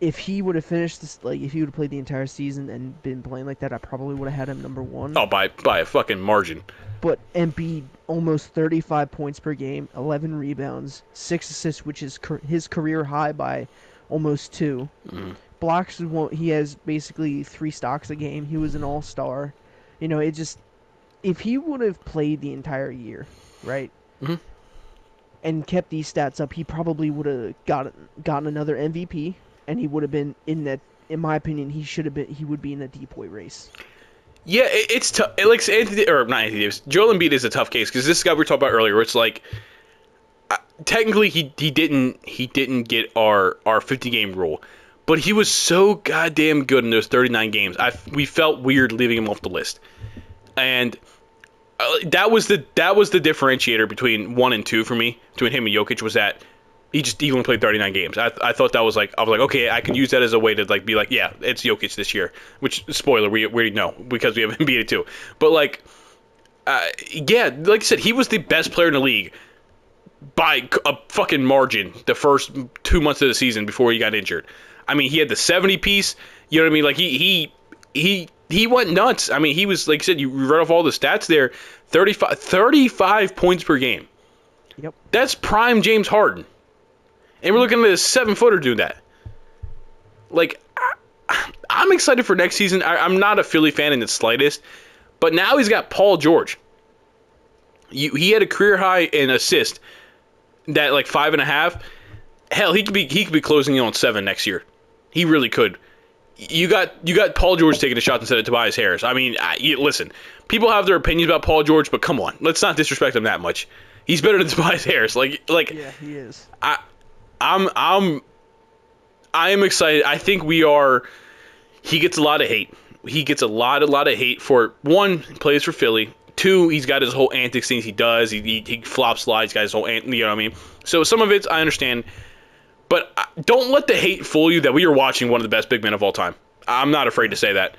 If he would have finished this, if he would have played the entire season and been playing like that, I probably would have had him number 1. Oh, by a fucking margin. But Embiid, almost 35 points per game, 11 rebounds, 6 assists, which is his career high by almost 2. Mm-hmm. Blocks, he has basically 3 stocks a game. He was an all-star. If he would have played the entire year, right, mm-hmm. and kept these stats up, he probably would have gotten another MVP. And he would have been in that. In my opinion, he would be in the DPOY race. Yeah, it's tough. Like Anthony, or not Anthony Davis, Joel Embiid is a tough case because this guy we talked about earlier, where it's like technically he didn't get our 50 game rule, but he was so goddamn good in those 39 games. We felt weird leaving him off the list, and that was the differentiator between 1 and 2 for me, between him and Jokic, was that he only played 39 games. I thought that was like, I was like, okay, I can use that as a way to like be like, yeah, it's Jokic this year. Which, spoiler, we already know because we have Embiid it too. But like, yeah, like I said, he was the best player in the league by a fucking margin the first 2 months of the season before he got injured. I mean, he had the 70 piece. You know what I mean? Like he went nuts. I mean, he was, like I said, you read off all the stats there, 35 points per game. Yep. That's prime James Harden. And we're looking at a 7-footer do that. Like, I'm excited for next season. I'm not a Philly fan in the slightest, but now he's got Paul George. He had a career high in assist, that like 5.5. Hell, he could be closing in on 7 next year. He really could. You got Paul George taking a shot instead of Tobias Harris. I mean, listen, people have their opinions about Paul George, but come on, let's not disrespect him that much. He's better than Tobias Harris. Like Yeah, he is. I am excited. I think we are. He gets a lot of hate. He gets a lot of hate for, one, he plays for Philly. 2, he's got his whole antics things he does. He flop slides, got his whole you know what I mean. So some of it I understand, but don't let the hate fool you that we are watching one of the best big men of all time. I'm not afraid to say that.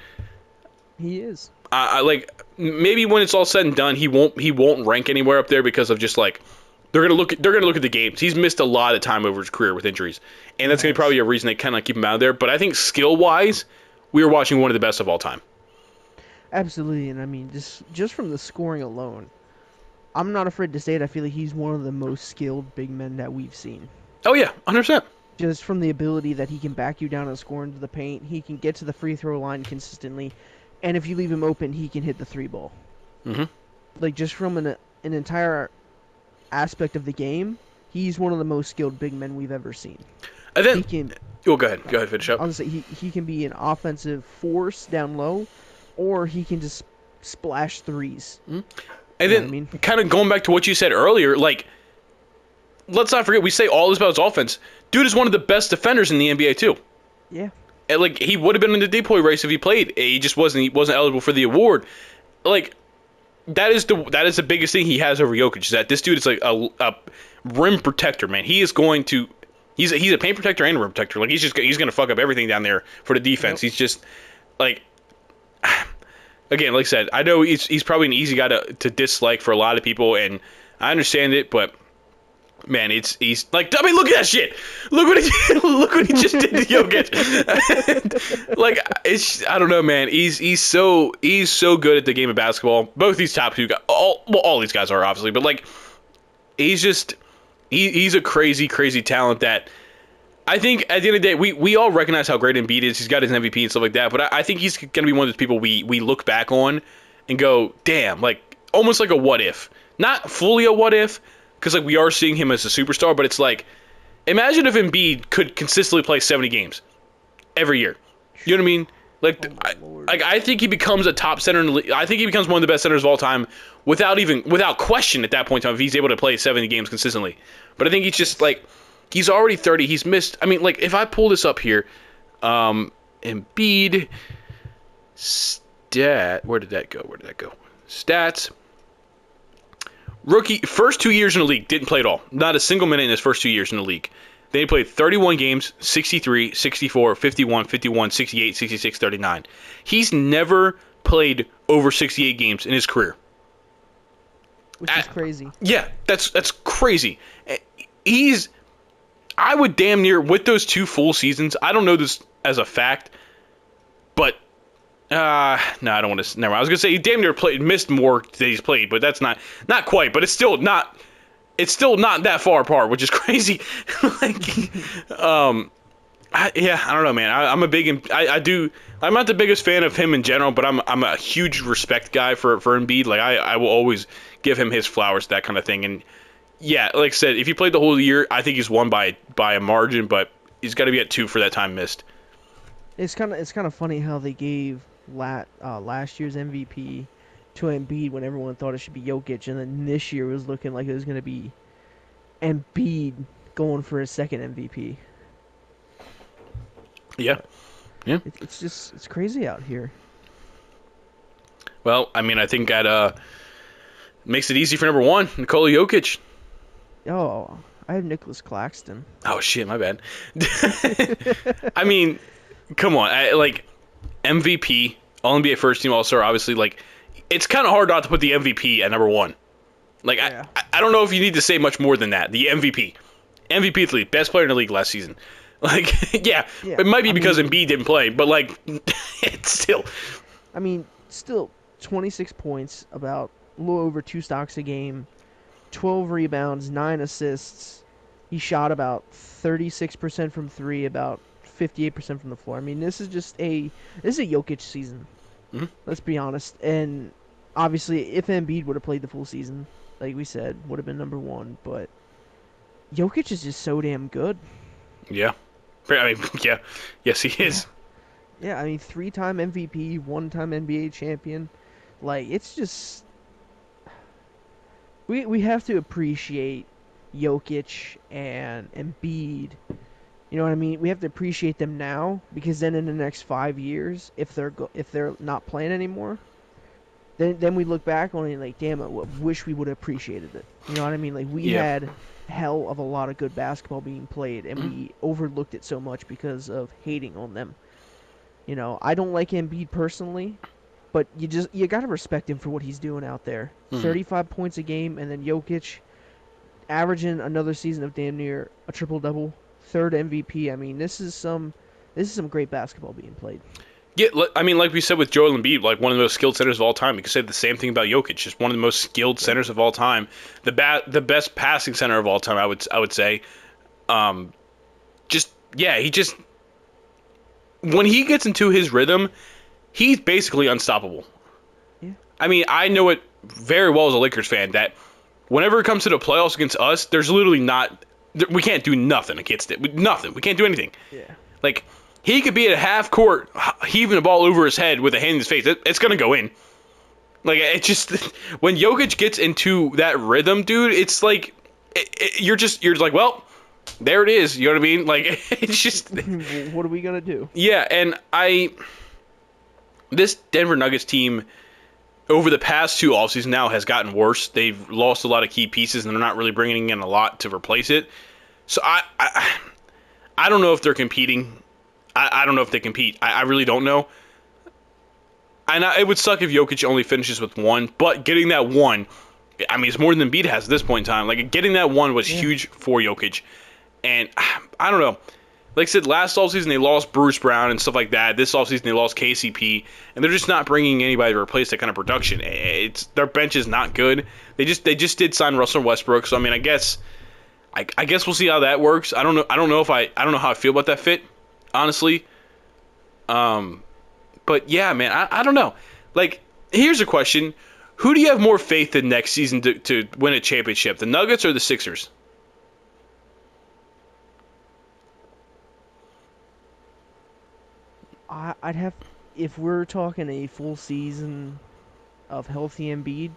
He is. I like, maybe when it's all said and done, he won't rank anywhere up there because of just like, they're gonna look at the games. He's missed a lot of time over his career with injuries, and that's gonna be probably a reason they kind of keep him out of there. But I think skill wise, we are watching one of the best of all time. Absolutely, and I mean, just from the scoring alone, I'm not afraid to say it. I feel like he's one of the most skilled big men that we've seen. Oh yeah, 100%. Just from the ability that he can back you down and score into the paint, he can get to the free throw line consistently, and if you leave him open, he can hit the 3 ball. Mm-hmm. Like, just from an entire aspect of the game, he's one of the most skilled big men we've ever seen. And then, He can. go ahead, finish up. I'll just say he can be an offensive force down low, or he can just splash threes. And You know then, what I mean? kind of going back to what you said earlier, like, let's not forget, we say all this about his offense. Dude is one of the best defenders in the NBA too. Yeah. And like, he would have been in the DPOY race if he played. He just wasn't eligible for the award. Like, that is the biggest thing he has over Jokic, is that this dude is like a rim protector, man. He is going to he's a paint protector and a rim protector. Like, he's going to fuck up everything down there for the defense. Yep. He's just like, again, like I said, I know he's probably an easy guy to dislike for a lot of people, and I understand it, but man, he's like, I mean, look at that shit. Look what he just did to Jokic. Like, I don't know, man. He's so good at the game of basketball. Both these top 2 guys, all these guys are obviously, but like, he's a crazy talent that I think at the end of the day, we all recognize how great Embiid is. He's got his MVP and stuff like that, but I think he's gonna be one of those people we look back on and go, damn, like, almost like a what if, not fully a what if. Because like, we are seeing him as a superstar, but it's like, imagine if Embiid could consistently play 70 games every year. You know what I mean? Like, I think he becomes a top center in the league. I think he becomes one of the best centers of all time without question at that point in time if he's able to play 70 games consistently. But I think he's just like, he's already 30. He's missed. I mean, like, if I pull this up here, Embiid where did that go? Stats. Rookie, first 2 years in the league, didn't play at all. Not a single minute in his first 2 years in the league. Then he played 31 games, 63, 64, 51, 51, 68, 66, 39. He's never played over 68 games in his career. Which is crazy. Yeah, that's crazy. I would damn near, with those 2 full seasons, I don't know this as a fact, but no, I don't want to. Never mind. I was gonna say he damn near missed more than he's played, but that's not quite. But it's still not that far apart, which is crazy. Like, I don't know, man. I'm a big. I'm not the biggest fan of him in general, but I'm a huge respect guy for Embiid. Like, I will always give him his flowers, that kind of thing. And yeah, like I said, if he played the whole year, I think he's won by a margin, but he's got to be at 2 for that time missed. It's kind of funny how they gave last year's MVP to Embiid when everyone thought it should be Jokic, and then this year was looking like it was going to be Embiid going for his second MVP. Yeah. Yeah. It's crazy out here. Well, I mean, I think that makes it easy for number one, Nikola Jokic. Oh, I have Nicholas Claxton. Oh shit, my bad. I mean, come on, like MVP, All NBA First Team All Star. Obviously, like it's kind of hard not to put the MVP at number one. Like Yeah. I don't know if you need to say much more than that. The MVP of the league, best player in the league last season. Like yeah, Yeah, it might be I because mean- Embiid didn't play, but like it's still. I mean, still 26 points, about a little over 2 stocks a game, 12 rebounds, 9 assists. He shot about 36% from three, about 58% from the floor. I mean, this is a Jokic season. Mhm. Let's be honest. And obviously, if Embiid would have played the full season, like we said, would have been number one. But Jokic is just so damn good. Yeah, I mean yeah, yes he is. Yeah, I mean, 3-time MVP, 1-time NBA champion. Like, it's just we have to appreciate Jokic and Embiid. You know what I mean? We have to appreciate them now because then in the next 5 years, if they're not playing anymore, then we look back on it like, damn, I wish we would have appreciated it. You know what I mean? Like we Yeah. had hell of a lot of good basketball being played, and we overlooked it so much because of hating on them. You know, I don't like Embiid personally, but you gotta respect him for what he's doing out there. 35 points a game, and then Jokic averaging another season of damn near a triple double, third MVP. I mean, this is some great basketball being played. Yeah, I mean, like we said with Joel Embiid, like one of the most skilled centers of all time. We could say the same thing about Jokic, just one of the most skilled centers of all time, the best passing center of all time. I would say, he just when he gets into his rhythm, he's basically unstoppable. Yeah. I mean, I know it very well as a Lakers fan that whenever it comes to the playoffs against us, there's literally we can't do nothing against it. Nothing. We can't do anything. Yeah. Like. He could be at half court heaving the ball over his head with a hand in his face. It's going to go in. Like, it just... When Jokic gets into that rhythm, dude, it's like... You're like, well, there it is. You know what I mean? Like, it's just... What are we gonna do? Yeah, and this Denver Nuggets team, over the past two offseasons now, has gotten worse. They've lost a lot of key pieces, and they're not really bringing in a lot to replace it. So, I don't know if they're competing... I don't know if they compete. I really don't know. And it would suck if Jokic only finishes with one, but getting that one, I mean, it's more than Embiid has at this point in time. Like, getting that one was huge for Jokic. And I don't know. Like I said, last offseason they lost Bruce Brown and stuff like that. This offseason they lost KCP. And they're just not bringing anybody to replace that kind of production. Their bench is not good. They just did sign Russell Westbrook. So, I mean, I guess we'll see how that works. I don't know how I feel about that fit. Honestly, but yeah, man, I don't know. Like, here's a question: who do you have more faith in next season to win a championship, the Nuggets or the Sixers? I'd have, if we're talking a full season of healthy Embiid,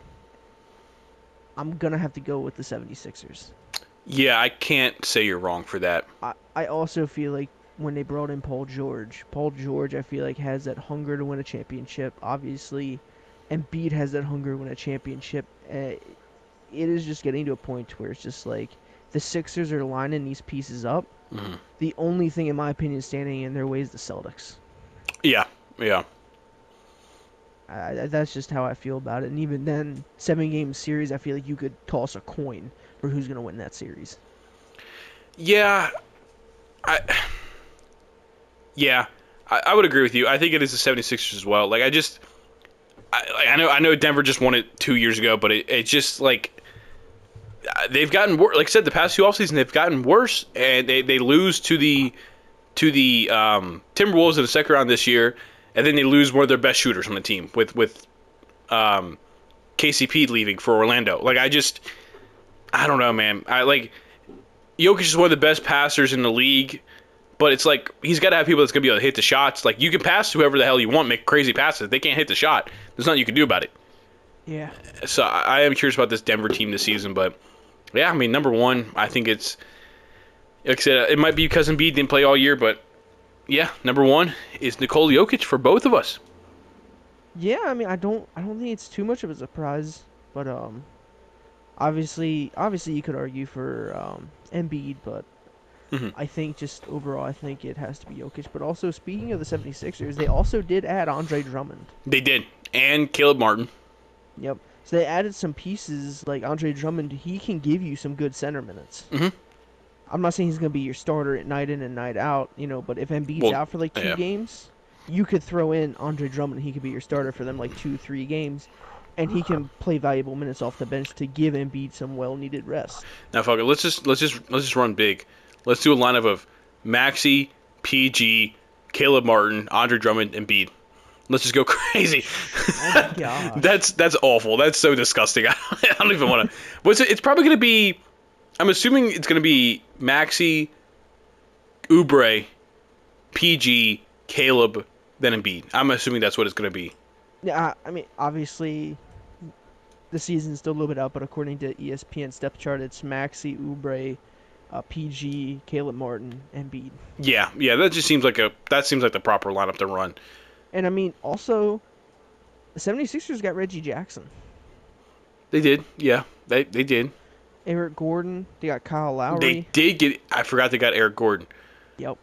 I'm gonna have to go with the 76ers. Yeah, I can't say you're wrong for that. I also feel like when they brought in Paul George, I feel like has that hunger to win a championship. Obviously, Embiid has that hunger to win a championship. It is just getting to a point where it's just like the Sixers are lining these pieces up. Mm-hmm. The only thing, in my opinion, standing in their way is the Celtics. Yeah. That's just how I feel about it. And even then, 7-game series, I feel like you could toss a coin for who's going to win that series. Yeah. I would agree with you. I think it is the 76ers as well. Like, I know Denver just won it 2 years ago, but it just, like, they've gotten worse. Like I said, the past two offseasons, they've gotten worse, and they lose to the Timberwolves in the second round this year, and then they lose one of their best shooters on the team with KCP leaving for Orlando. Like, I don't know, man. Jokic is one of the best passers in the league. But it's like he's got to have people that's going to be able to hit the shots. Like, you can pass whoever the hell you want, make crazy passes. If they can't hit the shot, there's nothing you can do about it. Yeah. So I am curious about this Denver team this season. But, yeah, I mean, number one, I think it's, like I said, it might be because Embiid didn't play all year. But, yeah, number one is Nikola Jokic for both of us. Yeah, I mean, I don't think it's too much of a surprise, but obviously you could argue for Embiid, but Mhm. I think just overall, I think it has to be Jokic. But also, speaking of the 76ers, they also did add Andre Drummond. They did. And Caleb Martin. Yep. So they added some pieces like Andre Drummond. He can give you some good center minutes. Mhm. I'm not saying he's going to be your starter at night in and night out, but if Embiid's out for like 2 yeah. games, you could throw in Andre Drummond. He could be your starter for them like 2-3 games, and he can play valuable minutes off the bench to give Embiid some well-needed rest. Now, fuck it. Let's just run big. Let's do a lineup of Maxey, PG, Caleb Martin, Andre Drummond, and Embiid. Let's just go crazy. Oh my god. That's awful. That's so disgusting. I don't even want to. What's it? It's probably going to be. I'm assuming it's going to be Maxey, Oubre, PG, Caleb, then Embiid. I'm assuming that's what it's going to be. Yeah, I mean, obviously, the season's still a little bit out, but according to ESPN's depth chart, it's Maxey, Oubre, PG, Caleb Martin, Embiid. Yeah. That just seems like the proper lineup to run. And I mean, also, the 76ers got Reggie Jackson. They did. Yeah, they did. Eric Gordon. They got Kyle Lowry. They did get. I forgot they got Eric Gordon. Yep.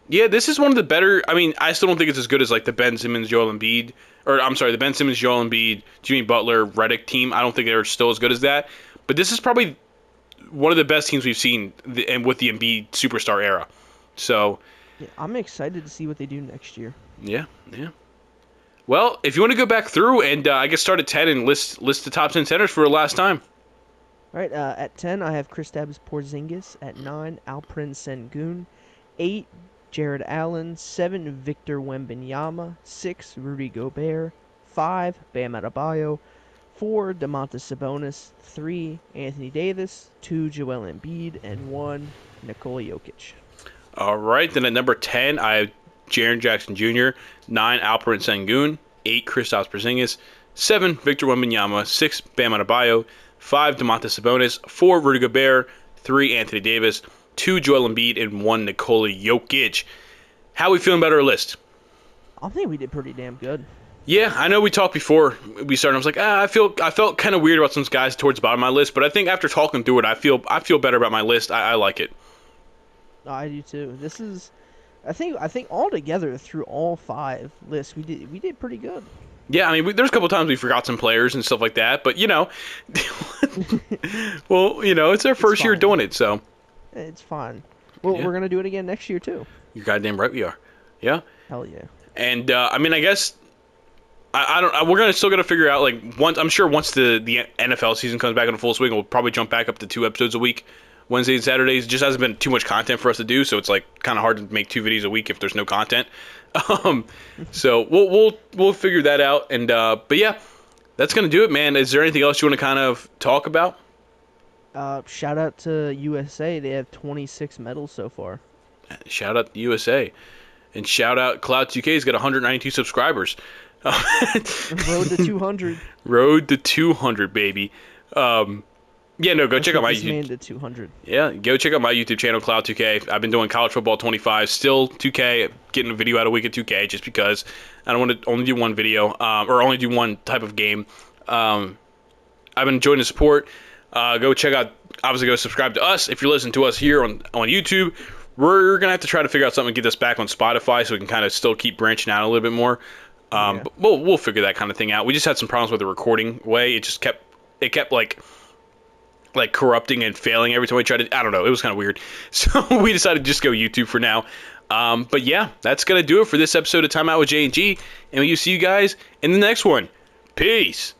Yeah, this is one of the better. I mean, I still don't think it's as good as like the Ben Simmons, Joel Embiid, or I'm sorry, the Ben Simmons, Joel Embiid, Jimmy Butler, Redick team. I don't think they're still as good as that. But this is probably one of the best teams we've seen, and with the Embiid superstar era. So. Yeah, I'm excited to see what they do next year. Yeah. Well, if you want to go back through and I guess start at 10 and list the top 10 centers for the last time. All right, at 10, I have Kristaps Porzingis. At 9, Alperen Sengun. 8, Jared Allen. 7, Victor Wembanyama. 6, Rudy Gobert. 5, Bam Adebayo. 4, Domantas Sabonis. 3, Anthony Davis. 2, Joel Embiid. And 1, Nikola Jokic. All right, then at number 10, I have Jaren Jackson Jr., 9, Alperen Sengun, 8, Kristaps Porzingis, 7, Victor Wembanyama, 6, Bam Adebayo, 5, Domantas Sabonis, 4, Rudy Gobert, 3, Anthony Davis, 2, Joel Embiid, and 1, Nikola Jokic. How are we feeling about our list? I think we did pretty damn good. Yeah, I know we talked before we started. I was like, I felt kind of weird about some guys towards the bottom of my list, but I think after talking through it, I feel better about my list. I like it. I do too. This is, I think all together through all 5 lists, we did pretty good. Yeah, I mean, there's a couple times we forgot some players and stuff like that, but well, it's our first year doing it, so it's fine. Well, Yeah. we're gonna do it again next year too. You're goddamn right we are. Yeah, Hell yeah. and I mean, I guess I don't. We're still gonna figure out I'm sure once the NFL season comes back in full swing, we'll probably jump back up to 2 episodes a week. Wednesdays and Saturdays. It just hasn't been too much content for us to do, so it's kind of hard to make 2 videos a week if there's no content. So we'll figure that out. And but yeah, that's gonna do it, man. Is there anything else you want to kind of talk about? Shout out to USA. They have 26 medals so far. Shout out to USA, and shout out Cloud2K's got 192 subscribers. Road to 200. Road to 200, baby. Yeah, no, go check out my YouTube. YouTube. Man to 200. Yeah, go check out my YouTube channel, Cloud2K. I've been doing college football 25, still 2K, getting a video out a week at 2K, just because I don't want to only do one video, or only do one type of game. I've been enjoying the support. Go check out, obviously go subscribe to us. If you're listening to us here on YouTube, we're going to have to try to figure out something to get this back on Spotify so we can kind of still keep branching out a little bit more. But we'll figure that kind of thing out. We just had some problems with the recording way. It just kept like corrupting and failing every time we tried to. I don't know. It was kind of weird. So we decided to just go YouTube for now. But yeah, that's going to do it for this episode of Time Out with J&G. And we'll see you guys in the next one. Peace.